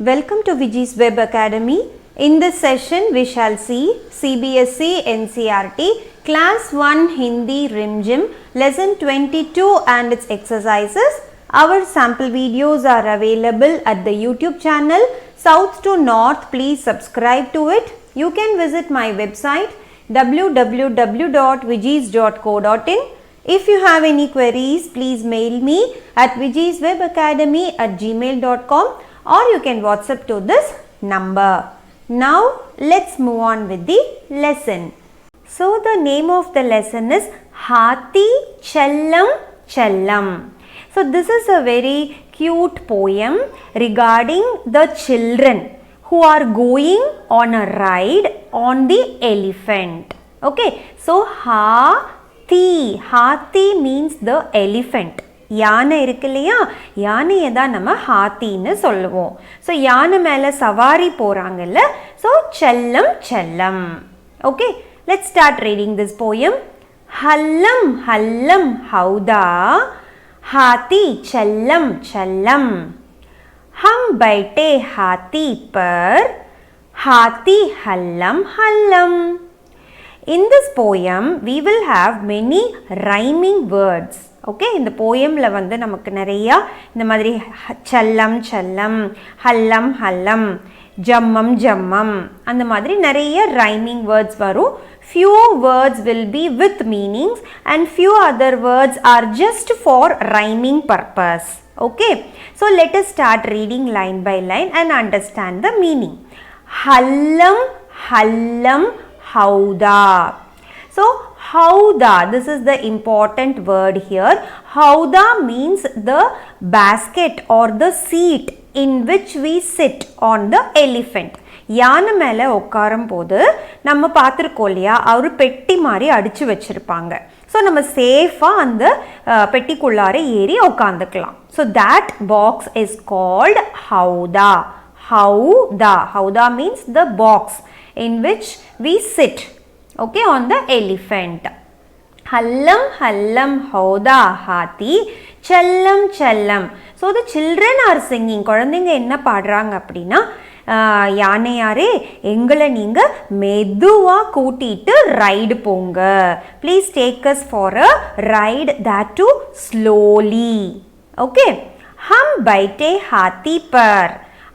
Welcome to Viji's Web Academy. In this session, we shall see CBSE NCERT Class 1 Hindi Rimjim Lesson 22 and its exercises. Our sample videos are available at the YouTube channel. South to North, please subscribe to it. You can visit my website www.vijis.co.in. If you have any queries, please mail me at vijiswebacademy@gmail.com or you can WhatsApp to this number. Now, let's move on with the lesson. So, the name of the lesson is Hathi Chellam Chellam. So, this is a very cute poem regarding the children who are going on a ride on the elephant. Okay, so Hathi means the elephant. யானை இருக்கு இல்லையா, யானையை தான் நம்ம ஹாத்தின்னு சொல்லுவோம். So யானை மேலே சவாரி போகிறாங்கல்ல, ஸோ செல்லம் செல்லம். Okay, let's start reading this poem. ஹல்லம் ஹல்லம் ஹவுதா हाथी चल्लम चल्लम, हम बैठे हाथी पर, हाथी हल्लम हल्लम. In this poem, we will have many rhyming words. Okay, இந்த போயமில் வந்து நமக்கு நிறையா இந்த மாதிரி சல்லம் சல்லம், ஹல்லம் ஹல்லம், ஜம்மம் ஜம்மம், அந்த மாதிரி நிறைய ரைமிங் வேர்ட்ஸ் வரும். Few words will be with meanings and few other words are just for rhyming purpose. Okay, so let us start reading line by line and understand the meaning. Hallam hallam hauda. So hauda, this is the important word here. Hauda means the basket or the seat in which we sit on the elephant. யானை மேலே உட்காரும் போது நம்ம பார்த்துருக்கோம் இல்லையா, அவர் பெட்டி மாதிரி அடித்து வச்சுருப்பாங்க. ஸோ நம்ம சேஃபாக அந்த பெட்டிக்குள்ளார ஏறி உட்காந்துக்கலாம். So that box is called howdah. Howdah, howdah means the box in which we sit, okay, on the elephant. Hallam hallam hauda hathi chellam chellam. So the children are singing. குழந்தைங்க என்ன பாடுறாங்க அப்படின்னா, யானையாரே எங்களை நீங்கள் மெதுவாக கூட்டிட்டு ரைடு போங்க, please take us for a ride that too slowly. Okay, ஹம் பைட்டே ஹாத்தி பர்.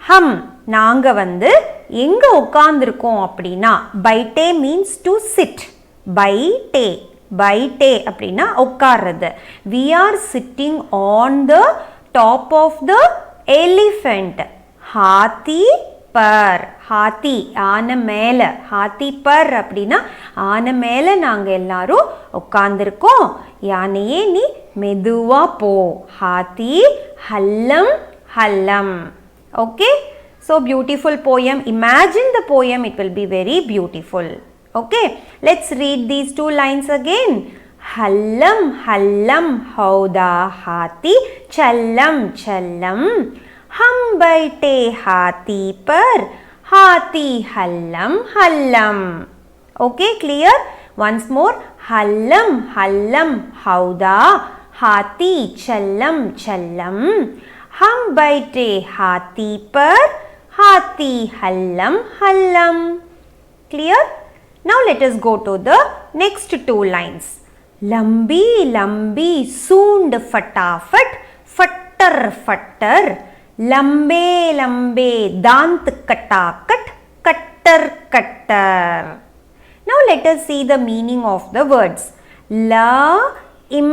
ஹம், நாங்கள் வந்து எங்கே உட்காந்துருக்கோம் அப்படின்னா, பைட்டே மீன்ஸ் டு சிட். பைட்டே பைட்டே அப்படின்னா உட்கார்றது. We are sitting on the top of the elephant. ஹாத்தி பர், ஹாத்தி ஆனை மேலே, ஹாத்தி பர் அப்படின்னா ஆனை மேலே நாங்கள் எல்லாரும் உட்காந்துருக்கோம், யானையே நீ மெதுவாக போ. ஹாத்தி ஹல்லம் ஹல்லம். Okay, so beautiful poem. Imagine the poem, it will be very beautiful. Okay, let's read these two lines again. Hallam hallam hauda hathi challam challam, hum baite hathi par, hathi hallam hallam. Okay, clear? Once more. Hallam hallam hauda hathi challam challam, hum baite hathi par, हाथी हल्लम Hallam. Clear? Now let us go to the next two lines. लंबी लंबी सूंड फटाफट, फट्टर फट्टर, लंबे लंबे दांत कटाकट, कट्टर कट्टर. Now let us see the meaning of the words. La im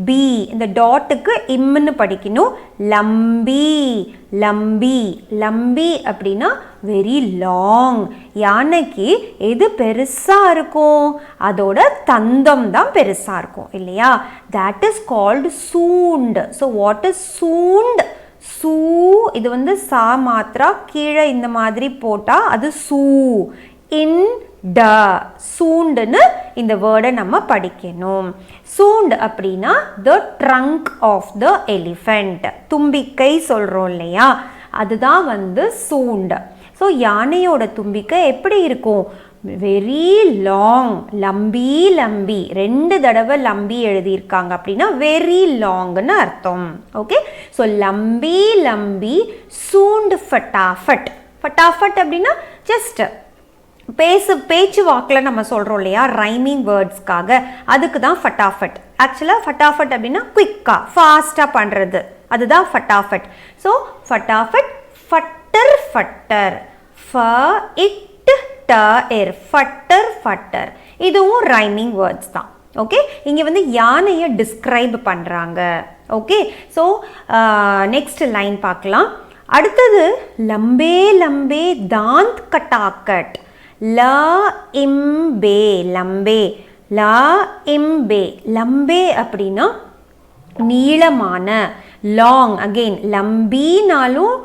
பி, இந்த டாட்டுக்கு இம்னு படிக்கணும். லம்பி லம்பி, லம்பி அப்படின்னா வெரி லாங். யானைக்கு எது பெருசாக இருக்கும், அதோட தந்தம் தான் பெருசாக இருக்கும் இல்லையா. தேட் இஸ் கால்டு சூண்ட். ஸோ வாட் இஸ் சூண்ட்? சூ, இது வந்து சா மாத்திரா கீழே இந்த மாதிரி போட்டால் அது சூ. இன் ட, சூண்டுன்னு இந்த வேர்டை நம்ம படிக்கணும். சூண்ட் அப்படின்னா the trunk of the elephant, தும்பிக்கை சொல்கிறோம் இல்லையா, அதுதான் வந்து சூண்ட். ஸோ யானையோட தும்பிக்கை எப்படி இருக்கும்? Very long, lumpy lumpy. 2 தடவை லம்பி எழுதியிருக்காங்க அப்படின்னா வெரி லாங்னு அர்த்தம். ஓகே, ஸோ லம்பி லம்பி சூண்டு ஃபட்டாஃபட். ஃபட்டாஃபட் அப்படின்னா ஜஸ்ட் பேச்சு வாக்கில் நம்ம சொல்கிறோம் இல்லையா, ரைமிங் வேர்ட்ஸ்க்காக, அதுக்கு தான் ஃபட்டாஃபட். ஆக்சுவலாக ஃபட்டாஃபட் அப்படின்னா குயிக்காக ஃபாஸ்ட்டாக பண்ணுறது, அதுதான் ஃபட்டாஃபட். ஸோ ஃபட்டாஃபட், ஃபட்டர் ஃபட்டர், ஃப இட் ட எர், ஃபட்டர் ஃபட்டர். இதுவும் ரைமிங் வேர்ட்ஸ் தான். ஓகே, இங்கே வந்து யானையை டிஸ்கிரைப் பண்ணுறாங்க. ஓகே, ஸோ நெக்ஸ்ட் லைன் பார்க்கலாம். அடுத்தது லம்பே லம்பே தாந்த் கட்டாக்கட், ல இம்பே லம்பே, ல இம்பே. லம்பே அப்படின்னா நீளமான, லாங். அகெயின் லம்பினாலும்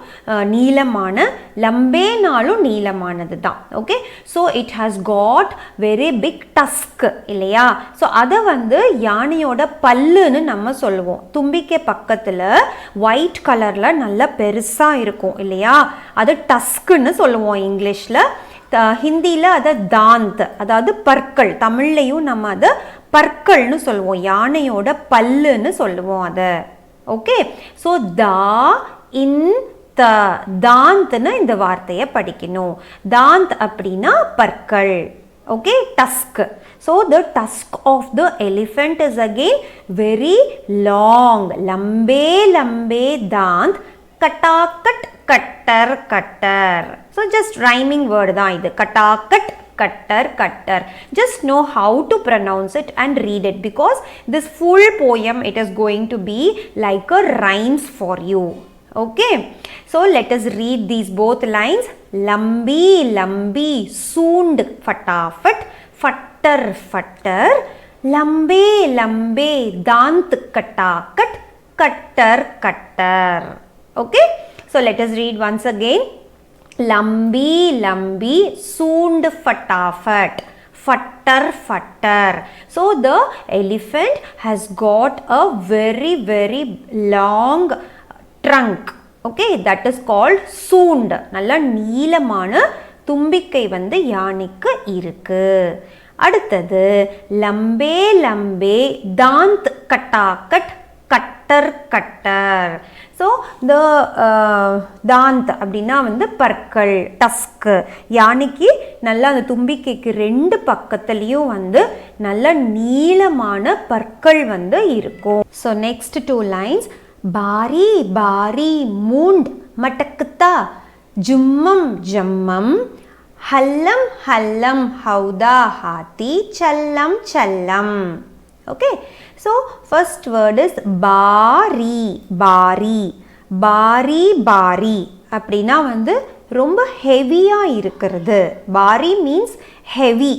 நீளமான, லம்பேனாலும் நீளமானது தான். Okay, so it has got very big tusk இல்லையா. ஸோ அதை வந்து யானையோட பல்லுன்னு நம்ம சொல்லுவோம். தும்பிக்கை பக்கத்தில் ஒயிட் கலரில் நல்லா பெருசாக இருக்கும் இல்லையா, அது டஸ்க்குன்னு சொல்லுவோம் இங்கிலீஷில். ஹிந்தியில் அதை தாந்த், அதாவது பற்கள். தமிழ்லையும் நம்ம அதை பற்கள்னு சொல்லுவோம், யானையோட பல்லுன்னு சொல்லுவோம் அதை. ஓகே, ஸோ தா இன் த, தாந்த்னு இந்த வார்த்தையை படிக்கணும். தாந்த் அப்படின்னா பற்கள். Okay, tusk. So the tusk of the elephant is again very long. லம்பே லம்பே தாந்த் கட்டாக்கட் கட்டர் கட்டர். ஸோ ஜஸ்ட் ரைமிங் வேர்டு தான் இது, கட்டாக்கட் கட்டர் கட்டர். Just know how to pronounce it and read it, because this full poem it is going to be like a rhymes for you. Okay, so let us read these both lines. Lambi lambi soond fatafat, fatter fatter, lambe lambe dant katakat, katter katter. Okay, so let us read once again. लंबी लंबी सूंड फटाफट, फट्टर फट्टर. So the elephant has got a very very long trunk. Okay, that is called soond. நல்ல நீளமான தும்பிக்கை வந்து யானைக்கு இருக்கு. அடுத்தது லம்பே லம்பே தாந்த் கட்டாக்கட், கட்டர் கட்டர். ஸோ த தாந்த் அப்படின்னா வந்து பற்கள், டஸ்க்கு. யானைக்கு நல்லா அந்த தும்பிக்கைக்கு 2 பக்கத்துலேயும் வந்து நல்ல நீளமான பற்கள் வந்து இருக்கும். So next 2 lines. பாரி பாரி மூண்ட் மட்டக்குத்தா, ஜும்மம் ஜம்மம், ஹல்லம் ஹல்லம் ஹவுதா ஹாத்தி, சல்லம் சல்லம். Okay, so first word is bari, bari, bari, bari. அப்படின்னா வந்து ரொம்ப ஹெவியாக இருக்கிறது. Pari means heavy.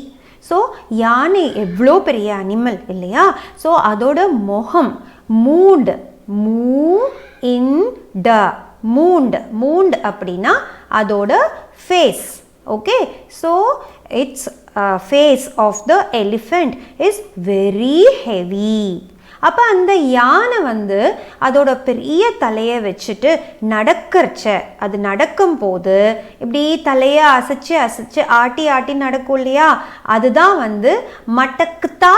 ஸோ யானை எவ்வளோ பெரிய அனிமல் இல்லையா, ஸோ அதோட முகம் மூண்ட், மூ இன் ட, மூண்ட். மூண்ட் அப்படின்னா அதோட face. Okay, so it's face of the elephant is very heavy. அப்போ அந்த யானை வந்து அதோட பெரிய தலையை வச்சுட்டு நடக்கிறச்ச, அது நடக்கும் போது இப்படி தலையை அசைச்சு அசைச்சு ஆட்டி ஆட்டி நடக்கும் இல்லையா, அதுதான் வந்து மட்டக்குத்தா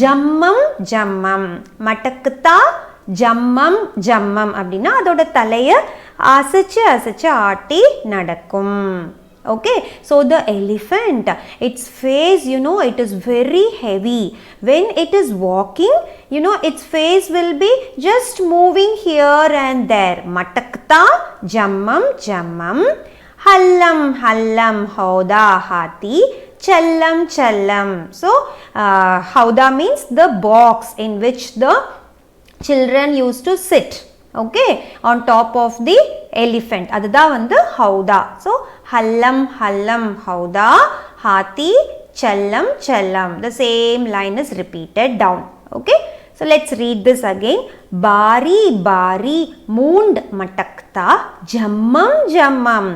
ஜம்மம் ஜம்மம். மட்டக்குத்தா ஜம்மம் ஜம்மம் அப்படின்னா அதோட தலையை அசைச்சு அசைச்சு ஆட்டி நடக்கும். Okay, so the elephant, its face, you know, it is very heavy. When it is walking, you know, its face will be just moving here and there. Matakta jammam jammam, hallam hallam hauda hati, challam challam. So hauda means the box in which the children used to sit. Okay, on top of the elephant, அதுதான் வந்து ஹவுதா. So ஹல்லம் ஹல்லம் ஹவுதா, ஹாத்தி challam challam. The same line is repeated down. Okay, so let's read this again. Bari bari moond matakta, jammam jammam.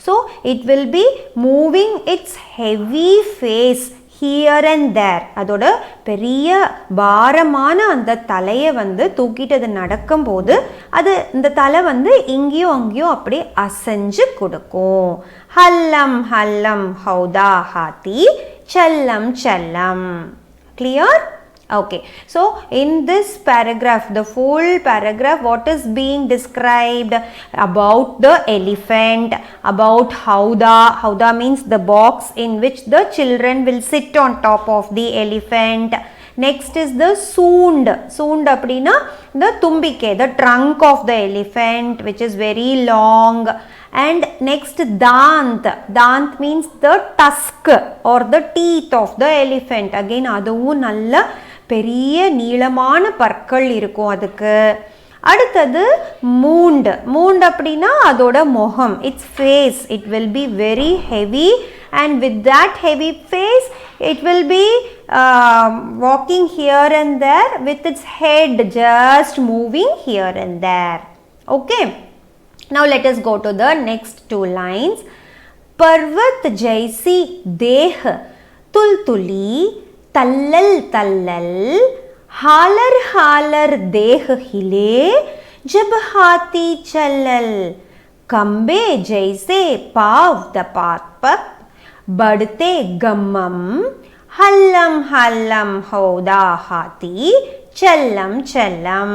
So it will be moving its heavy face here and there. அதோட பெரிய பாரமான அந்த தலையை வந்து தூக்கிட்டு அது நடக்கும்போது அது இந்த தலை வந்து இங்கேயும் அங்கேயும் அப்படியே அசைஞ்சு கொடுக்கும். ஹல்லம் ஹல்லம் ஹவுதா ஹாத்தி, செல்லம் செல்லம். Clear? Okay, so in this paragraph, the full paragraph, what is being described about the elephant, about hauda. Hauda means the box in which the children will sit on top of the elephant. Next is the soond. Soond appadina the tumbike, the trunk of the elephant, which is very long. And next dant. Dant means the tusk or the teeth of the elephant. Again aduvum nalla பெரிய நீளமான பற்கள் இருக்கும் அதுக்கு. அடுத்தது மூண்ட். மூண்ட் அப்படின்னா அதோட முகம், it's face. It will be very heavy and with that heavy face it will be walking here and there with its head just moving here and there. Okay, now let us go to the next two lines. Parvat jaisi deh tultuli तल्लल तल्लल, हालर हालर देह हिले जब हाथी चलल, कंबे जैसे पाव दपात बढ़ते गम्मम, हल्लम हल्लम हौदा हाथी चल्लम चल्लम.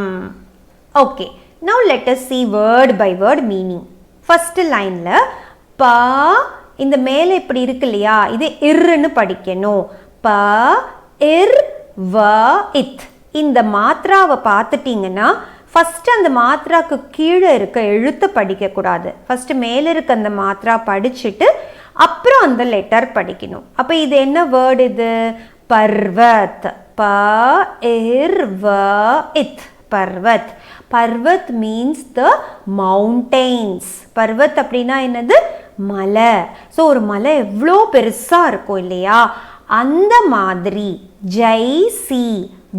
Okay, now let us see word by word meaning. First line la pa இந்த மேலே இப்படி இருக்கு இல்லையா, இது இர்னு படிக்கணும். ப இர் வ இத். இந்த மாத்ராவை பார்த்துட்டிங்கன்னா ஃபஸ்ட்டு அந்த மாத்ராக்கு கீழே இருக்க எழுத்து படிக்கக்கூடாது. ஃபஸ்ட்டு மேலே இருக்க அந்த மாத்ரா படிச்சுட்டு அப்புறம் அந்த லெட்டர் படிக்கணும். அப்போ இது என்ன வேர்டு இது? பர்வத். ப இர் வ இத், பர்வத். பர்வத் மீன்ஸ் த மவுண்டெயின்ஸ். பர்வத் அப்படின்னா என்னது? மலை. ஸோ ஒரு மலை எவ்வளோ பெருசாக இருக்கும் இல்லையா, அந்த மாதிரி. ஜைசி,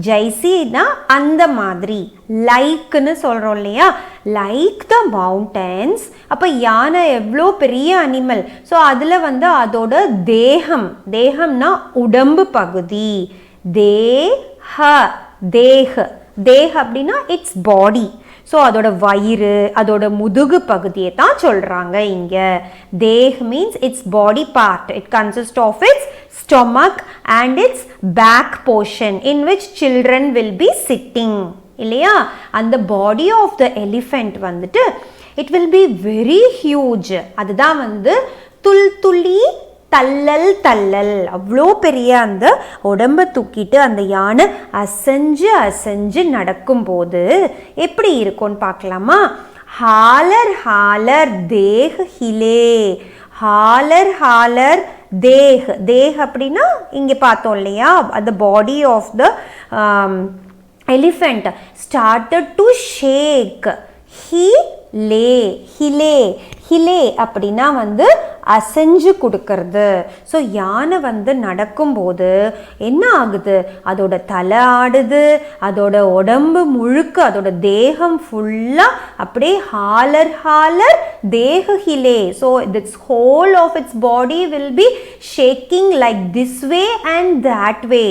ஜைசினா அந்த மாதிரி, லைக்னு சொல்கிறோம் இல்லையா, லைக் த மவுண்டன்ஸ். அப்போ யானை எவ்வளோ பெரிய அனிமல். ஸோ அதில் வந்து அதோட தேகம், தேகம்னா உடம்பு பகுதி. தேஹ, தேஹ். தேஹ் அப்படின்னா இட்ஸ் பாடி. ஸோ அதோட வயிறு, அதோட முதுகு பகுதியை தான் சொல்கிறாங்க இங்கே. தேஹ் means it's body part. It consist of its stomach and its back portion in which children will be sitting. இல்லையா, அந்த body of the elephant வந்துட்டு it will be very huge. அதுதான் வந்து துல்துலி தல்லல் தல்லல். அவ்வளோ பெரிய அந்த உடம்பை தூக்கிட்டு அந்த யானை அசைஞ்சு அசைஞ்சு நடக்கும்போது எப்படி இருக்கும்னு பார்க்கலாமா? ஹாலர் ஹாலர் தேஹ் ஹிலே. ஹாலர் ஹாலர் தேஹ். தேஹ் அப்படின்னா இங்கே பார்த்தோம் இல்லையா, அந்த body of the elephant started to shake. ஹிலே, ஹிலே. ஹிலே அப்படின்னா வந்து அசைஞ்சு கொடுக்கறது. ஸோ யானை வந்து நடக்கும்போது என்ன ஆகுது, அதோட தலை ஆடுது, அதோட உடம்பு முழுக்க, அதோட தேகம் ஃபுல்லாக அப்படியே ஹாலர் ஹாலர் தேஹ ஹிலே. So this whole of its body will be shaking like this way and that way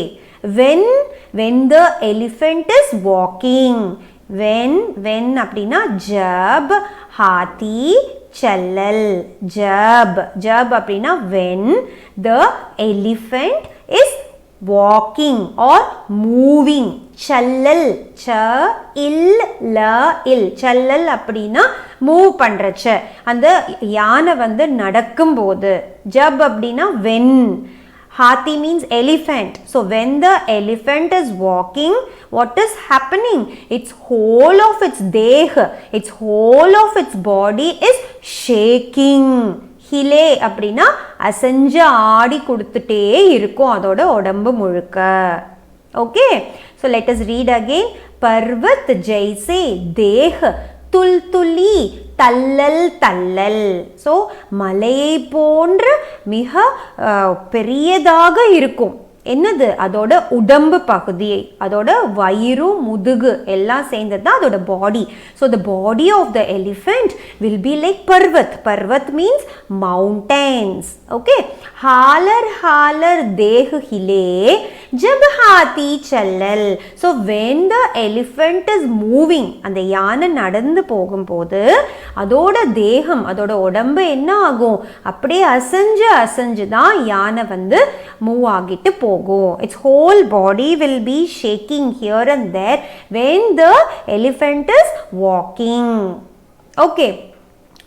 when the elephant is walking. when அப்படின்னா ஜப், ஹாத்தி சல்லல். ஜப், ஜப் அப்படின்னா when the elephant is walking or moving. சல்லல், ச இல் ல இல். சல்லல் அப்படின்னா மூவ் பண்ணுறச்ச, அந்த யானை வந்து நடக்கும்போது. ஜப் அப்படின்னா when. Hathi means elephant. So when the elephant is walking, what is happening? Its whole of its deha, its whole of its body is shaking. Hile அப்படின்னா அசைஞ்சு ஆடி கொடுத்துட்டே இருக்கும் அதோட உடம்பு முழுக்க. Okay, so let us read again. Parvat jaise deh துல்துலி தல்லல் தல்லல். So மலையை போன்ற மிக பெரியதாக இருக்கும். என்னது அதோட உடம்பு பகுதி, அதோட வயிறு முதுகு எல்லாம் சேர்ந்தது தான் அதோட body. So the body of the elephant will be like பர்வத். பர்வத் மீன்ஸ் மவுண்டன்ஸ். ஓகே. हालर हालर देह हिले जब हाथी चलल. So when the elephant is moving, அந்த யானை நடந்து போகும்போது அதோட தேகம் அதோட உடம்பு என்ன ஆகும், அப்படியே அசைஞ்சு அசைஞ்சு தான் யானை வந்து மூவ் ஆகிட்டு போகும். Its whole body will be shaking here and there when the elephant is walking. Okay.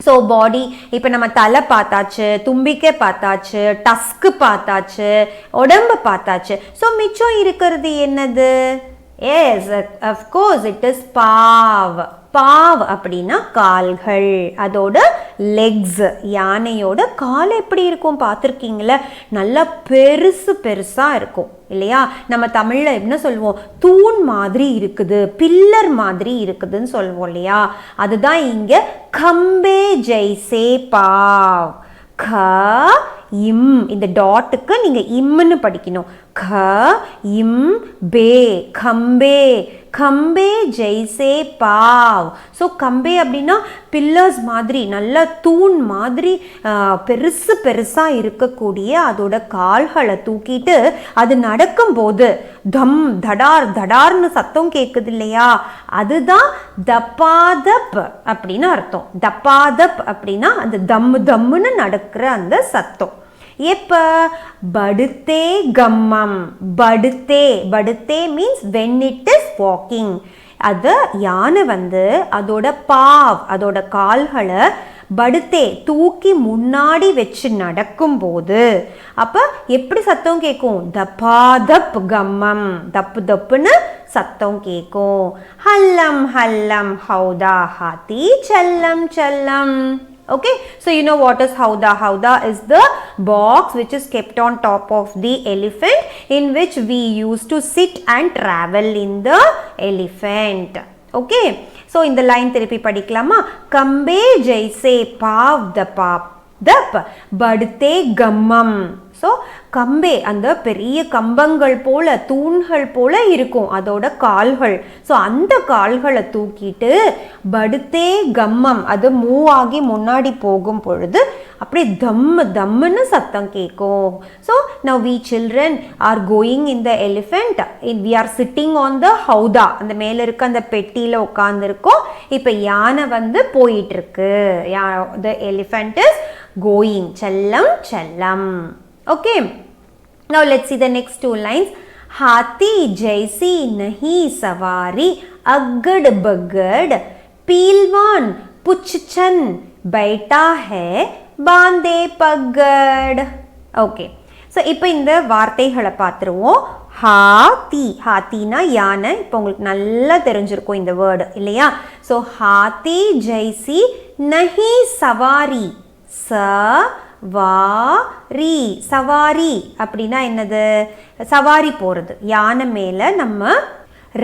So body இப்போ நம்ம தலை பார்த்தாச்சு, தும்பிக்கை பார்த்தாச்சு, டஸ்க்கு பார்த்தாச்சு, உடம்பு பார்த்தாச்சு. ஸோ மிச்சம் இருக்கிறது என்னது? எஸ், அஃப்கோர்ஸ் இட் இஸ் பாவ். பாவ் அப்படின்னா கால்கள், அதோட லெக்ஸ். யானையோட கால் எப்படி இருக்கும் பார்த்துருக்கீங்களா? நல்லா பெருசு பெருசாக இருக்கும் இல்லையா? நம்ம தமிழில் என்ன சொல்லுவோம், தூண் மாதிரி இருக்குது, பில்லர் மாதிரி இருக்குதுன்னு சொல்லுவோம் இல்லையா? அதுதான் இங்கே கம்பே ஜெய்சே பாவ். க இம், இந்த டாட்டுக்கு நீங்கள் இம்னு படிக்கணும். க இம் பே, கம்பே. கம்பே ஜெய்சே பாவ். ஸோ கம்பே அப்படின்னா பில்லர்ஸ் மாதிரி, நல்ல தூண் மாதிரி பெருசு பெருசாக இருக்கக்கூடிய அதோட கால்களை தூக்கிட்டு அது நடக்கும்போது தம் தடார் தடார்னு சத்தம் கேட்குது இல்லையா? அதுதான் தப்பாதப் அப்படின்னு அர்த்தம். தப்பாதப் அப்படின்னா அந்த தம்மு தம்முன்னு நடக்கிற அந்த சத்தம். எப்போ? படுத்தே கம்மம். படுத்தே, படுத்தே means when it is walking. அது யானை வந்து அதோட பாவ் அதோட கால்களை படுத்தே தூக்கி முன்னாடி வச்சு நடக்கும்போது அப்போ எப்படி சத்தம் கேட்கும்? தப்பாதப் கம்மம், தப்பு தப்புன்னு சத்தம் கேட்கும். ஹல்லம் ஹல்லம் ஹவுதா ஹாத்தி சல்லம் சல்லம். Okay, so you know what is howdah? Howdah is the box which is kept on top of the elephant in which we used to sit and travel in the elephant. Okay, so in the line திருப்பி படிக்கலாமா? கம்பே ஜெய்சே பாவ் த pop தப் படுத்தே Khammam. So கம்பே அந்த பெரிய கம்பங்கள் போல தூண்கள் போல இருக்கும் அதோட கால்கள். ஸோ அந்த கால்களை தூக்கிட்டு படுத்தே கம்மம், அது மூவ் ஆகி முன்னாடி போகும் பொழுது அப்படியே தம்மு தம்முன்னு சத்தம் கேட்கும். So now we children are going in the elephant. We are sitting on the howdah, அந்த மேலே இருக்க அந்த பெட்டியில் உட்காந்துருக்கோம். இப்போ யானை வந்து போயிட்டு இருக்கு. த எலிஃபெண்ட் இஸ் கோயிங். செல்லம் செல்லம். Okay, now let's see the next two lines. हाथी जैसी नहीं सवारी अगड़ बगड़ पीलवान पुच्छन बैठा है बांधे पगड़. Okay, so இப்போ இந்த வார்த்தைகளை பார்த்துருவோம். ஹாத்தி, ஹாத்தினா யானை. இப்போ உங்களுக்கு நல்லா தெரிஞ்சிருக்கும் இந்த வேர்டு இல்லையா? ஸோ ஹாத்தி ஜெய்சி நஹி சவாரி. வாரி, சவாரி அப்படின்னா என்னது? சவாரி போகிறது. யானை மேலே நம்ம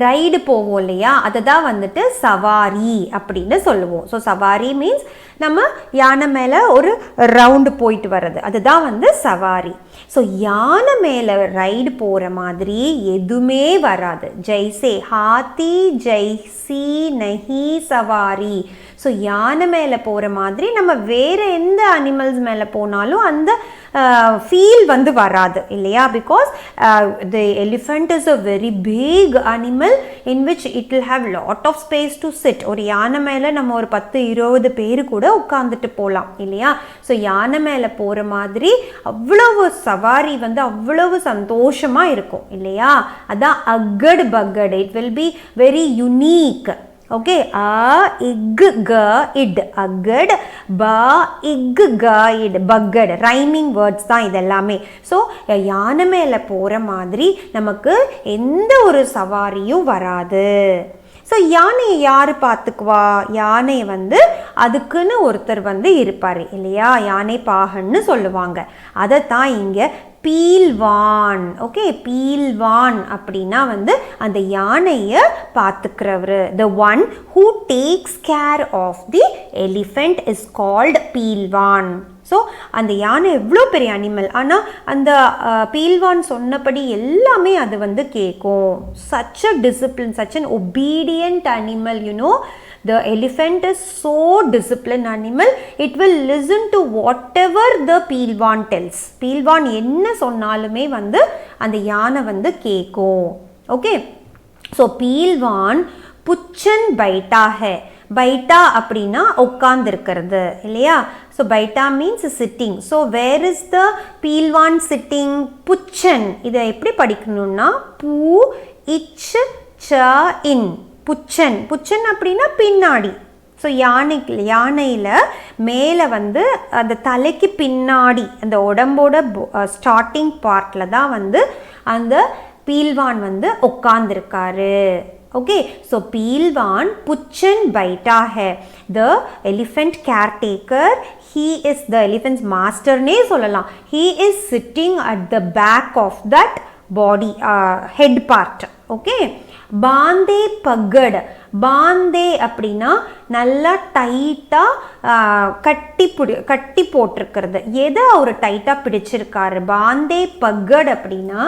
ரைடு போவோம் இல்லையா? அதை தான் வந்துட்டு சவாரி அப்படின்னு சொல்லுவோம். ஸோ சவாரி மீன்ஸ் நம்ம யானை மேலே ஒரு ரவுண்டு போயிட்டு வர்றது, அதுதான் வந்து சவாரி. ஸோ யானை மேலே ரைடு போகிற மாதிரி எதுவுமே வராது. ஜெய்சே ஹாத்தி ஜெய்சி நஹி சவாரி. ஸோ யானை மேலே போகிற மாதிரி நம்ம வேறு எந்த அனிமல்ஸ் மேலே போனாலும் அந்த ஃபீல் வந்து வராது இல்லையா? Because the elephant is a very big animal in which it will have lot of space to sit. ஒரு யானை மேலே நம்ம ஒரு 10-20 பேர் கூட உட்காந்துட்டு போகலாம் இல்லையா? ஸோ யானை மேலே போகிற மாதிரி அவ்வளவு சவாரி வந்து அவ்வளவு சந்தோஷமாக இருக்கும் இல்லையா? அதான் அகட் பகட். It will be very unique. Okay, இக் க இட் அகட், ப இக் க இட் பகட். ரைமிங் வேர்ட்ஸ் தான் இது எல்லாமே. ஸோ யானை மேலே போகிற மாதிரி நமக்கு எந்த ஒரு சவாரியும் வராது. ஸோ யானையை யார் பார்த்துக்குவா? யானையை வந்து அதுக்குன்னு ஒருத்தர் வந்து இருப்பார் இல்லையா? யானை பாகன்னு சொல்லுவாங்க. அதை தான் இங்கே பீல்வான். ஓகே, பீல்வான் அப்படின்னா வந்து அந்த யானையை பார்த்துக்கிறவர். the one who takes care of the elephant is called pilwan. So அந்த யானை எவ்வளோ பெரிய அனிமல், ஆனால் அந்த பீல்வான் சொன்னபடி எல்லாமே அது வந்து கேட்கும். Such a discipline, such an obedient animal, The elephant is so disciplined animal. It will listen to whatever the பீல்வான் tells. பீல்வான் என்ன சொன்னாலுமே வந்து அந்த யானை வந்து கேட்கும். ஓகே, ஸோ பீல்வான் புச்சன் பைட்டா ஹே. பைட்டா அப்படின்னா உட்கார்ந்துருக்கிறது இல்லையா? ஸோ பைட்டா means sitting. So where is the pilwan sitting? புச்சன். இதை எப்படி படிக்கணும்னா பூ இச் ச இன். புச்சன். புச்சன் அப்படின்னா பின்னாடி. ஸோ யானையில் மேலே வந்து அந்த தலைக்கு பின்னாடி அந்த உடம்போட ஸ்டார்டிங் பார்ட்டில் தான் வந்து அந்த பீல்வான் வந்து உட்கார்ந்துருக்காரு. ஓகே, ஸோ பீல்வான் புச்சன் பைட்டா ஹே. The elephant caretaker, he is the elephant's masterனே சொல்லலாம். he is sitting at the back of that body, head part. Okay, பாந்தே பகட். பாந்தே அப்படின்னா நல்லா டைட்டாக கட்டி போட்டிருக்கிறது. எதை அவர் டைட்டாக பிடிச்சிருக்காரு? பாந்தே பகட் அப்படின்னா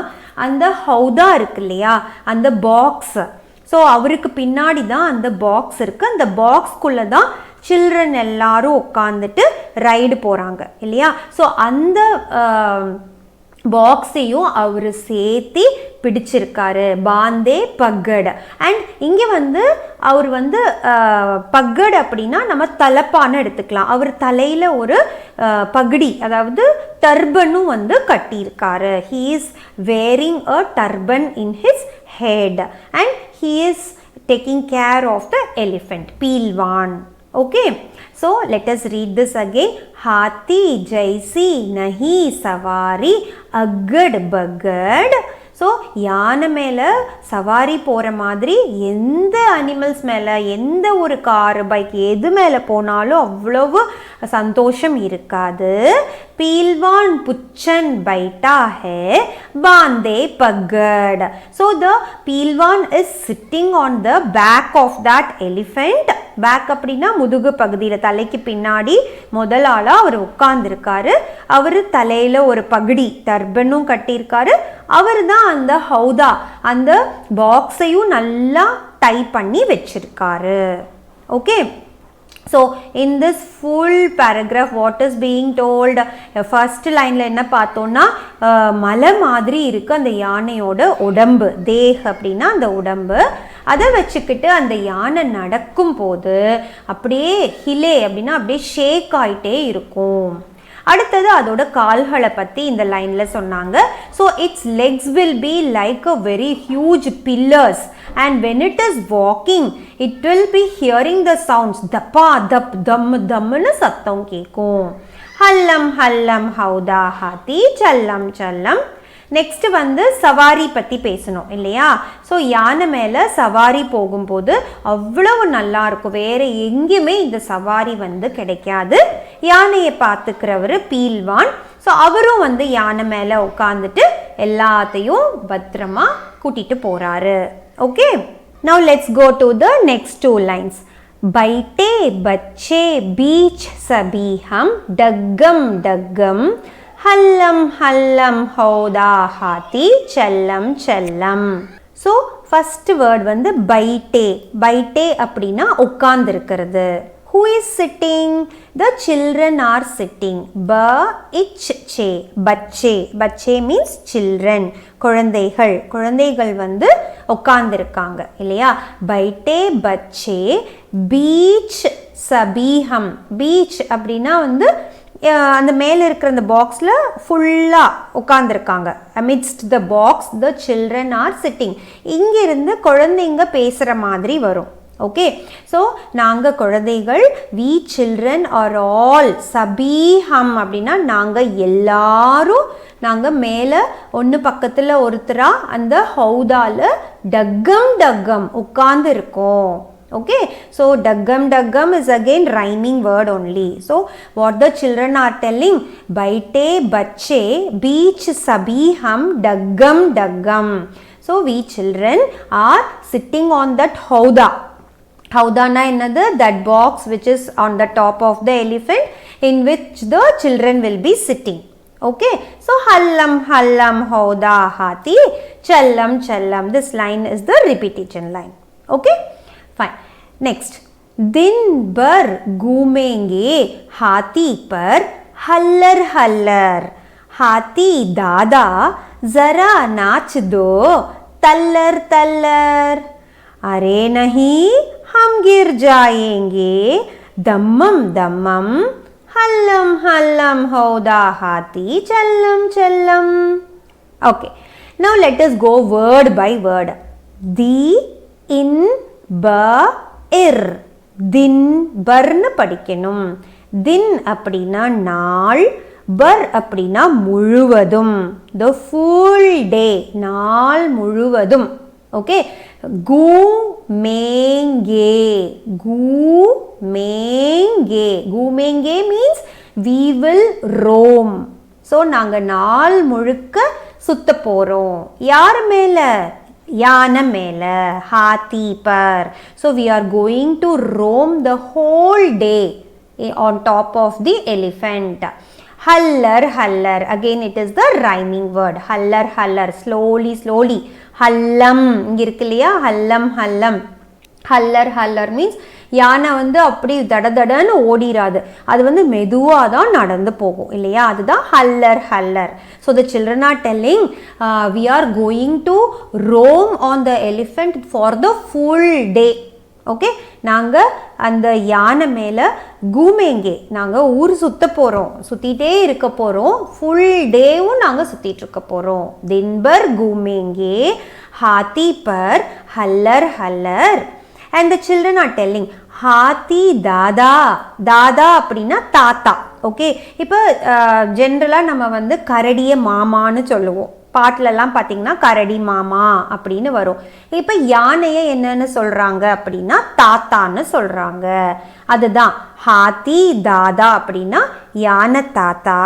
அந்த ஹவுதா இருக்கு இல்லையா, அந்த பாக்ஸ். ஸோ அவருக்கு பின்னாடி தான் அந்த பாக்ஸ் இருக்குது. அந்த பாக்ஸ்குள்ளே தான் சில்ட்ரன் எல்லாரும் உட்காந்துட்டு ரைடு போகிறாங்க இல்லையா? ஸோ அந்த பாக்ஸையும் அவர் சேர்த்து பிடிச்சிருக்காரு. பாந்தே பகட். அண்ட் இங்கே வந்து அவர் வந்து பகட் அப்படின்னா நம்ம தலப்பான்னு எடுத்துக்கலாம். அவர் தலையில் ஒரு பகுடி, அதாவது டர்பனும் வந்து கட்டியிருக்காரு. He is wearing a turban in his head and he is taking care of the elephant. Peelwan. Okay, so let us read this again. Hathi jaisi nahi savari agad bagad. So யானை மேலே சவாரி போகிற மாதிரி எந்த animals மேலே, எந்த ஒரு car bike எது மேலே போனாலும் அவ்வளவு சந்தோஷம் இருக்காது. பீல்வான் புச்சன் பைட்டா ஹே பாந்தே பகட். So the pilwan is sitting on the back of that elephant. Back அப்படின்னா முதுகு பகுதியில், தலைக்கு பின்னாடி முதல் ஆளாக அவர் உட்கார்ந்துருக்காரு. அவர் தலையில் ஒரு பகுடி டர்பனும் கட்டியிருக்காரு. அவர் தான் அந்த ஹவுதா, அந்த பாக்ஸையும் நல்லா டை பண்ணி வச்சிருக்காரு. Okay, so in this full paragraph what is being told? First லைனில் என்ன பார்த்தோன்னா, மலை மாதிரி இருக்குது அந்த யானையோட உடம்பு. தேஹ் அப்படின்னா அந்த உடம்பு. அதை வச்சுக்கிட்டு அந்த யானை நடக்கும் போது அப்படியே ஹிலே அப்படின்னா அப்படியே ஷேக் ஆகிட்டே இருக்கும். அடுத்தது அதோட கால்களை பற்றி இந்த லைனில் சொன்னாங்க. So its legs will be like a very huge pillars and when it is walking it will be hearing the sounds. தப்பா தப் தம் தம்னு சத்தம் கேட்கும். ஹல்லம் ஹல்லம் ஹவுதா ஹாத்தி சல்லம் சல்லம். நெக்ஸ்ட் வந்து சவாரி பற்றி பேசணும் இல்லையா? ஸோ யானை மேலே சவாரி போகும்போது அவ்வளவு நல்லா இருக்கும். வேறு எங்கேயுமே இந்த சவாரி வந்து கிடைக்காது. யானையை பார்த்துக்கிறவர் பீல்வான். ஸோ அவரும் வந்து யானை மேலே உட்காந்துட்டு எல்லாத்தையும் பத்திரமா கூட்டிகிட்டு போகிறாரு. Okay, now let's go to the next two lines. बैठे बच्चे बीच सभी हम डग्गम डग्गम हल्लम हल्लम हौदा हाथी चल्लम चल्लम. ஸோ ஃபர்ஸ்ட் வேர்ட் வந்து பைட்டே. பைட்டே அப்படின்னா உட்கார்ந்துருக்கிறது. Who is sitting? The children are sitting. Ba ich che. Bacche. Bacche means children. குழந்தைகள். குழந்தைகள் வந்து உட்கார்ந்துருக்காங்க இல்லையா? பைட்டே பச்சே பீச் சபீஹம். பீச் அப்படின்னா வந்து அந்த மேலே இருக்கிற அந்த பாக்ஸில் ஃபுல்லாக உட்காந்துருக்காங்க. amidst the box the children are sitting. இங்கிருந்து குழந்தைங்க பேசுகிற மாதிரி வரும். ஓகே, ஸோ நாங்கள் குழந்தைகள், we children are all, சபீஹம் அப்படின்னா நாங்கள் எல்லாரும், நாங்கள் மேலே ஒன்று பக்கத்தில் ஒருத்தராக அந்த ஹவுதால டக்கம் டக்கம் உட்கார்ந்து இருக்கோம். Okay, so daggam is again rhyming word only. So what the children are telling, baite bacche beach sabhi hum daggam. So we children are sitting on that howda. Howda na another, that box which is on the top of the elephant, in which the children will be sitting. Okay, so hallam howda hati challam. This line is the repetition line. Okay, fine. Next, दिन भर घूमेंगे हाथी पर हल्लर. हाथी दादा जरा नाच दो तल्लर. अरे नहीं हम गिर जाएंगे दम्मम. हल्लम हौदा हाथी चल्लम. Okay, now let us go word by word. Di in ba ir. दिन बर्न படிக்கணும். दिन அப்படினா நாள், बर அப்படினா முழுவதும், the full day, நாள் முழுவதும். Okay, घूमेंगे means we will roam. So நாங்க நாள் முழுக்க சுத்த போறோம். யார் மேல? யானை மேல, हाथी पर. So we are going to roam the whole day on top of the elephant. हल्लर, again it is the rhyming word. हल्लर, slowly. Hallam இங்க இருக்கு இல்லையா, हल्लम. हल्लर means யானை வந்து அப்படி தடதடன்னு ஓடிராது, அது வந்து மெதுவாக தான் நடந்து போகும் இல்லையா, அதுதான் huller. So the children are telling we are going to roam on the elephant for the full day. Okay, நாங்கள் அந்த யானை மேலே கூமேங்கே, நாங்கள் ஊர் சுத்த போகிறோம், சுற்றிட்டே இருக்க போகிறோம், ஃபுல் டேவும் நாங்கள் சுற்றிட்டு இருக்க போகிறோம். தின்பர் கூமேங்கே ஹாத்தி பர் ஹல்லர். And the children are telling ஹாத்தி தாதா அப்படின்னா தாத்தா. ஓகே, இப்போ ஜென்ரலாக நம்ம வந்து கரடிய மாமான்னு சொல்லுவோம், பாட்டிலெல்லாம் பார்த்தீங்கன்னா கரடி மாமா அப்படின்னு வரும். இப்போ யானையை என்னன்னு சொல்கிறாங்க அப்படின்னா தாத்தான்னு சொல்கிறாங்க. அதுதான் ஹாத்தி தாதா அப்படின்னா யானை தாத்தா.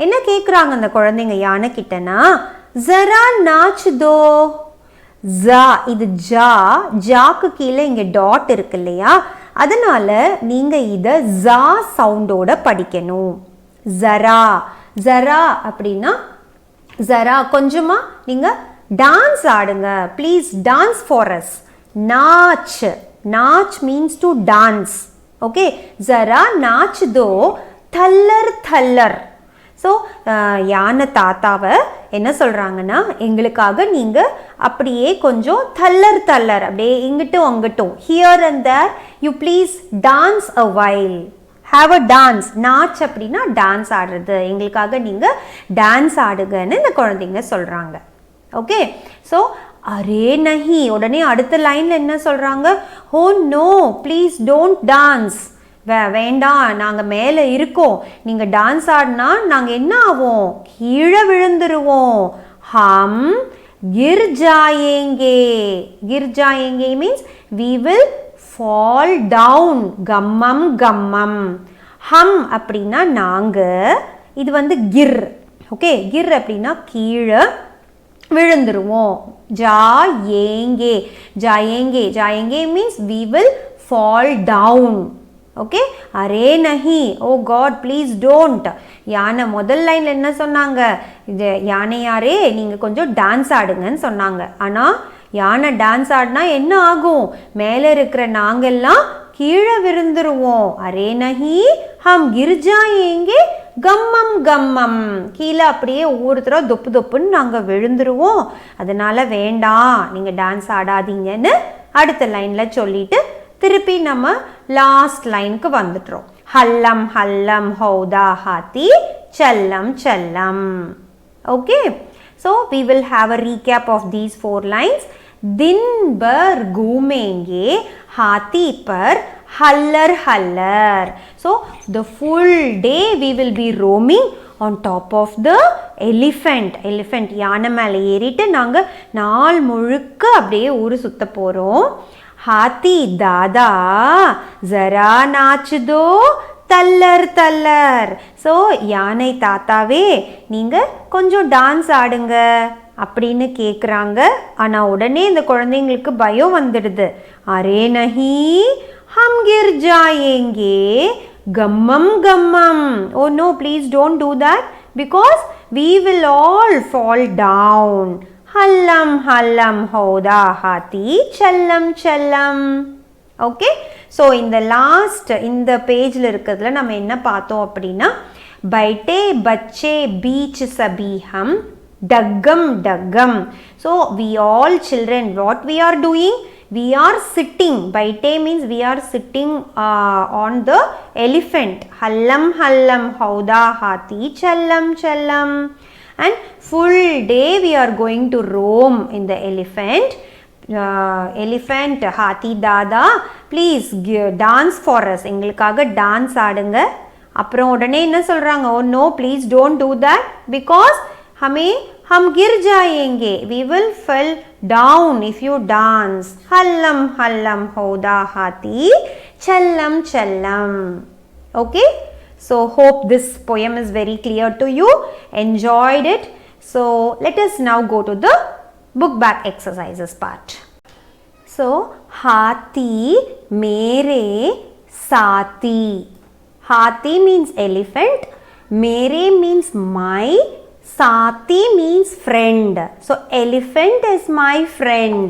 என்ன கேட்குறாங்க அந்த குழந்தைங்க யானை கிட்டனா, ஜரா நாச் தோ. ஜா, இது ஜாக்கு கீழே இங்கே டாட் இருக்கு இல்லையா, அதனால நீங்கள் இதை ஜா சவுண்டோட படிக்கணும். ஜரா அப்படின்னா ஜரா கொஞ்சமாக நீங்கள் டான்ஸ் ஆடுங்க, please dance for us. Notch means to dance. Okay, Zara notch தோ தல்லர். ஸோ யானை தாத்தாவை என்ன சொல்கிறாங்கன்னா, எங்களுக்காக நீங்கள் அப்படியே கொஞ்சம் தல்லர் அப்படியே இங்கிட்டும் அங்கிட்டும், here and there, you please dance a while, have a dance. நாச் அப்படின்னா டான்ஸ் ஆடுறது, எங்களுக்காக நீங்கள் டான்ஸ் ஆடுங்கன்னு இந்த குழந்தைங்க சொல்கிறாங்க. ஓகே, ஸோ அரே நஹி, உடனே அடுத்த லைனில் என்ன சொல்கிறாங்க, oh no please don't dance. வேண்டாம், நாங்கள் மேலே இருக்கோம், நீங்கள் டான்ஸ் ஆடினா நாங்கள் என்ன ஆவோம், கீழே விழுந்துருவோம். ஹம் கிர் ஜாயேங்கே means we will fall down. கம்மம். ஹம் அப்படின்னா நாங்கள், இது வந்து கிர். ஓகே, கிர் அப்படின்னா கீழே விழுந்துருவோம். ஜாயேங்கே means we will fall down. Okay, அரே நஹி, ஓ காட் ப்ளீஸ் டோன்ட். யானை முதல் லைனில் என்ன சொன்னாங்க, இது யானையாரே நீங்கள் கொஞ்சம் டான்ஸ் ஆடுங்கன்னு சொன்னாங்க. ஆனால் யானை டான்ஸ் ஆடினா என்ன ஆகும், மேலே இருக்கிற நாங்கெல்லாம் கீழே விழுந்துருவோம். அரே நஹி ஹம் கிர்ஜாயேங்கே கம்மம். கீழே அப்படியே ஒவ்வொருத்தரும் தொப்புன்னு நாங்கள் விழுந்துருவோம், அதனால் வேண்டாம், நீங்கள் டான்ஸ் ஆடாதீங்கன்னு அடுத்த லைனில் சொல்லிட்டு திருப்பி நம்ம லாஸ்ட் லைனுக்கு வந்துட்டோம். ஹல்லம் ஹௌதா ஹாத்தி சல்லம். Okay, so we will have a recap of these 4 lines. दिन भर घूमेंगे हाथी पर हल्लर. So the full day we will be roaming on top of the elephant. யானை மேலே ஏறிட்டு நாங்கள் நாள் முழுக்க அப்படியே ஊர் சுத்த போகிறோம். हाथी दादा जरा नाच दो तल्लर तल्लर. ஸோ யானை தாத்தாவே நீங்கள் கொஞ்சம் டான்ஸ் ஆடுங்க அப்படின்னு கேட்குறாங்க. ஆனால் உடனே இந்த குழந்தைங்களுக்கு பயம் வந்துடுது. அரே நஹி ஹம் கிர் ஜாயேங்கே கம்மம் கம்மம். Oh no, please don't do that because we will all fall down. Hallam hallam hoda hathi challam challam. Okay, so in the last இந்த பேஜில் இருக்கிறதுல நம்ம என்ன பார்த்தோம் அப்படின்னா बैठे बच्चे बीच सभी हम डग्गम डग्गम. so we all children, what we are doing, we are sitting. बैठे means we are sitting on the elephant. hallam hallam hauda hathi challam challam. and full day we are going to roam in the elephant. elephant hathi dada please dance for us. எங்களுக்காக dance ஆடுங்க. அப்புறம் உடனே என்ன சொல்கிறாங்க, oh no please don't do that because हम गिर जाएंगे, we will fall down if you dance. Hallam Hallam होदा हाथी चल्लम चल्लम. Okay, so hope this poem is very clear to you. Enjoyed it. So let us now go to the book back exercises part. So हाथी मेरे साथी. हाथी means elephant, mere means my, साथी means friend. So elephant is my friend.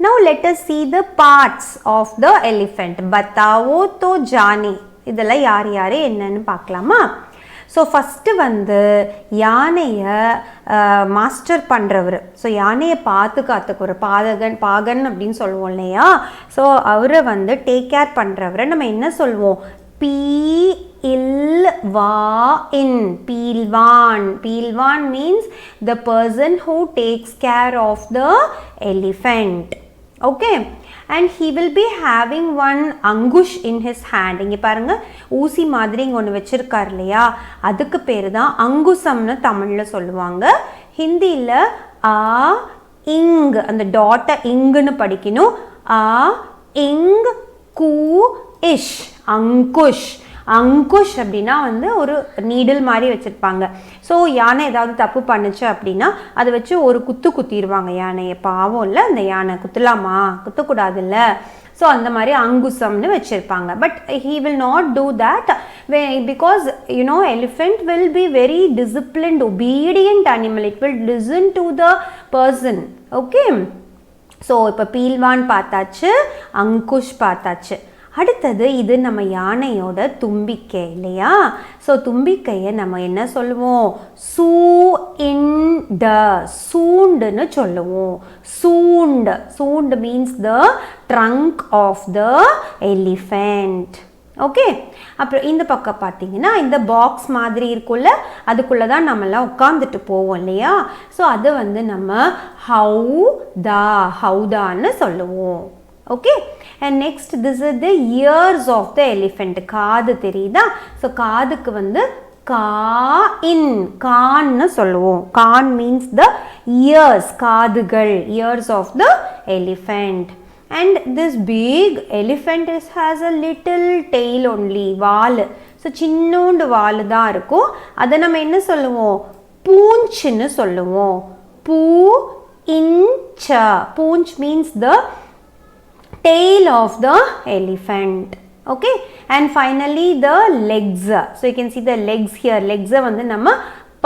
Now let us see the parts of the elephant. बताओ तो जाने. இதெல்லாம் யார் யார் என்னன்னு பார்க்கலாமா? ஸோ ஃபஸ்ட்டு வந்து யானையை மாஸ்டர் பண்ணுறவர், ஸோ யானையை பாதுகாத்துக்கு ஒரு பாகன் அப்படின்னு சொல்லுவோம் இல்லையா? ஸோ அவரை வந்து டேக் கேர் பண்ணுறவரை நம்ம என்ன சொல்லுவோம்? Pilwan. Pilwan means the person who takes care of the elephant. Okay, and he will be having one angush in his hand. இங்கே பாருங்க, ஊசி மாதிரி இங்கே ஒன்று வச்சிருக்கார் இல்லையா? அதுக்கு பேர் தான் அங்குசம்னு தமிழில் சொல்லுவாங்க. ஹிந்தியில் ஆ இங், அந்த டாட்டை இங்குன்னு படிக்கணும். ஆ இங் கூ இஷ், அங்குஷ். அங்குஷ் அப்படின்னா வந்து ஒரு நீடில் மாதிரி வச்சுருப்பாங்க. ஸோ யானை ஏதாவது தப்பு பண்ணுச்சு அப்படின்னா அதை வச்சு ஒரு குத்திடுவாங்க யானையை. பாவம் இல்லை அந்த யானை, குத்தலாமா? குத்தக்கூடாதுல்ல. ஸோ அந்த மாதிரி அங்குசம்னு வச்சுருப்பாங்க. But he will not do that because you know elephant will be very disciplined, obedient animal. It will listen to the person. Okay, so இப்போ பீல்வான் பார்த்தாச்சு, அங்குஷ் பார்த்தாச்சு. அடுத்தது இது நம்ம யானையோட தும்பிக்கை இல்லையா? ஸோ தும்பிக்கையை நம்ம என்ன சொல்லுவோம்? சூண்டுன்னு சொல்லுவோம். சூண்டு means the trunk of the elephant. Okay, அப்புறம் இந்த பக்கம் பார்த்தீங்கன்னா இந்த பாக்ஸ் மாதிரி இருக்குல்ல, அதுக்குள்ளே தான் நம்மளாம் உட்காந்துட்டு போவோம் இல்லையா? ஸோ அது வந்து நம்ம ஹவுதான்னு சொல்லுவோம். Okay, and next this is the ears of the elephant. காது தெரியுதா? ஸோ காதுக்கு வந்து கான்னு சொல்லுவோம். கான் means the ears, காதுகள், ears of the elephant. and this big elephant has a little tail only, வால். ஸோ சின்னோண்டு வால் தான் இருக்கும். அதை நம்ம என்ன சொல்லுவோம்? பூஞ்சுன்னு சொல்லுவோம். Poonch means the tail of the elephant. Okay, and finally the legs. So you can see the legs here. legs வந்து நம்ம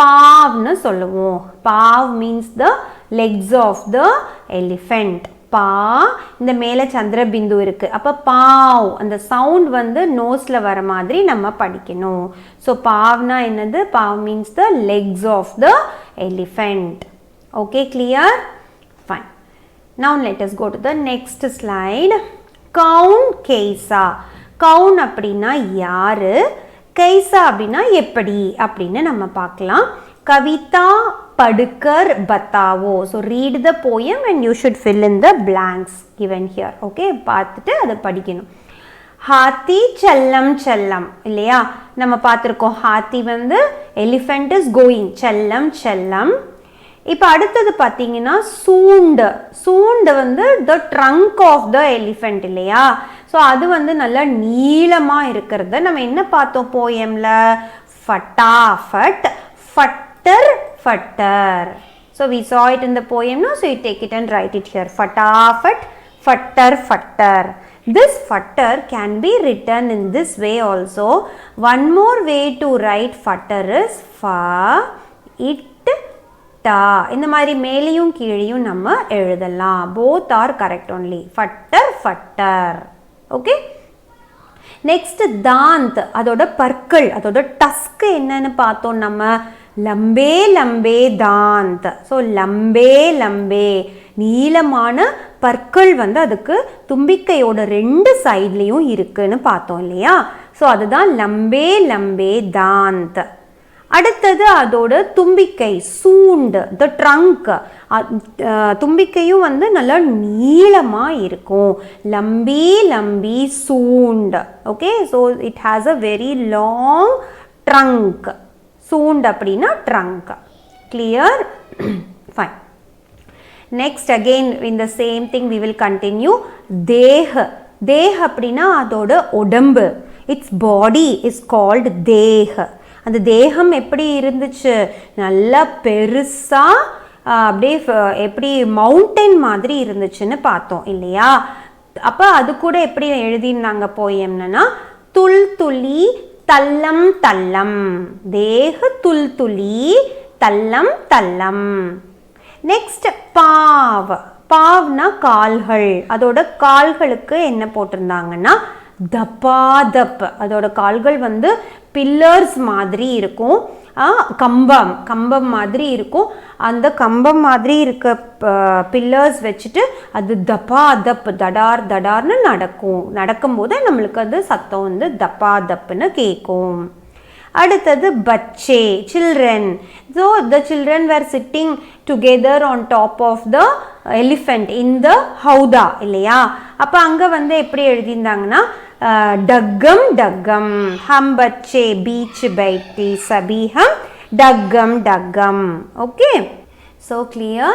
பாவ்னு சொல்லுவோம். Pav means the legs of the elephant. பா, இந்த மேலே சந்திர பிந்து இருக்கு, அப்போ பாவ், அந்த சவுண்ட் வந்து நோஸ்ல வர மாதிரி நம்ம படிக்கணும். ஸோ பாவ்னா என்னது? Pav means the legs of the elephant. Okay, clear? Fine. Now let us go to the next slide. Kaun Kaisa. Kaun அப்படின்னா யாரு, கைசா அப்படின்னா எப்படி அப்படின்னு நம்ம பார்க்கலாம். கவிதா படுக்கர் பத்தாவோ. So read the poem and you should fill in the blanks given here. Okay, பார்த்துட்டு அதை படிக்கணும். ஹாத்தி செல்லம் செல்லம் இல்லையா? நம்ம பார்த்துருக்கோம். ஹாத்தி வந்து எலிஃபெண்ட் இஸ் கோயிங், செல்லம் செல்லம். இப்போ அடுத்தது பார்த்தீங்கன்னா சூண்டு. சூண்டு வந்து the trunk of the elephant இல்லையா? ஸோ அது வந்து நல்லா நீளமாக இருக்கிறத நம்ம என்ன பார்த்தோம் போயம்ல? ஃபட்டாஃபட், ஃபட்டர், ஃபட்டர். So we saw it in the poem, no? So you take it and write it here. ஃபட்டாஃபட், ஃபட்டர், ஃபட்டர். This fatter can be written in this way also. One more way to write fatter is fa, it, ta. இந்த மாதிரி மேலேயும் கீழேயும் நம்ம எழுதலாம். Both are correct only. Fatter, fatter. Okay? Next தாந்த், அதோட பற்கள், அதோட டஸ்க் என்னன்னு பார்த்தோம் நம்ம? லம்பே லம்பே தாந்த். ஸோ லம்பே லம்பே, நீளமான பற்கள் வந்து அதுக்கு தும்பிக்கையோட 2 சைட்லேயும் இருக்குன்னு பார்த்தோம் இல்லையா? ஸோ அதுதான் லம்பே லம்பே தாந்த். அடுத்தது அதோட தும்பிக்கை சூண்டு, த ட்ரங்க். தும்பிக்கையும் வந்து நல்லா நீளமாக இருக்கும். லம்பி லம்பி சூண்ட். Okay, so it has a very long trunk. சூண்ட் அப்படின்னா trunk. Clear? Fine. Next again in the same thing we will continue. தேஹ. தேஹ அப்படின்னா அதோட உடம்பு. its body is called தேஹ. அந்த தேகம் எப்படி இருந்துச்சு? நல்லா பெருசாக அப்படியே எப்படி மவுண்டன் மாதிரி இருந்துச்சுன்னு பார்த்தோம் இல்லையா? அப்போ அது கூட எப்படி எழுதினாங்க போயம்னா? துள் துளி தல்லம் தல்லம். தேஹ துள் துளி தல்லம் தல்லம். நெக்ஸ்ட் பாவ். பாவ்னா கால்கள். அதோட கால்களுக்கு என்ன போட்டிருந்தாங்கன்னா தப்பாதப். அதோட கால்கள் வந்து பில்லர்ஸ் மாதிரி இருக்கும். கம்பம், கம்பம் மாதிரி இருக்கும். அந்த கம்பம் மாதிரி இருக்க பில்லர்ஸ் வச்சுட்டு அது தப்பாதப், தடார் தடார்னு நடக்கும். நடக்கும்போது நம்மளுக்கு அது சத்தம் வந்து தப்பாதப்னு கேட்கும். அடுத்தது பச்சே, children. So the children were sitting together on top of the elephant in the howdah இல்லையா? அப்போ அங்கே வந்து எப்படி எழுதியிருந்தாங்கன்னா டக்கம் டக்கம். ஹம் பச்சே பீச் பைட்டி சபி ஹம் டக்கம் டக்கம். Okay, so clear?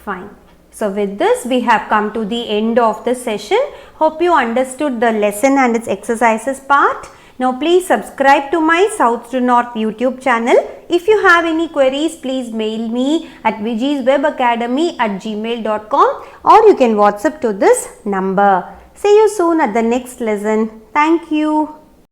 Fine. So with this we have come to the end of the session. Hope you understood the lesson and its exercises part. Now please subscribe to my South to North YouTube channel. If you have any queries, please mail me at vijiswebacademy@gmail.com or you can WhatsApp to this number. See you soon at the next lesson. Thank you.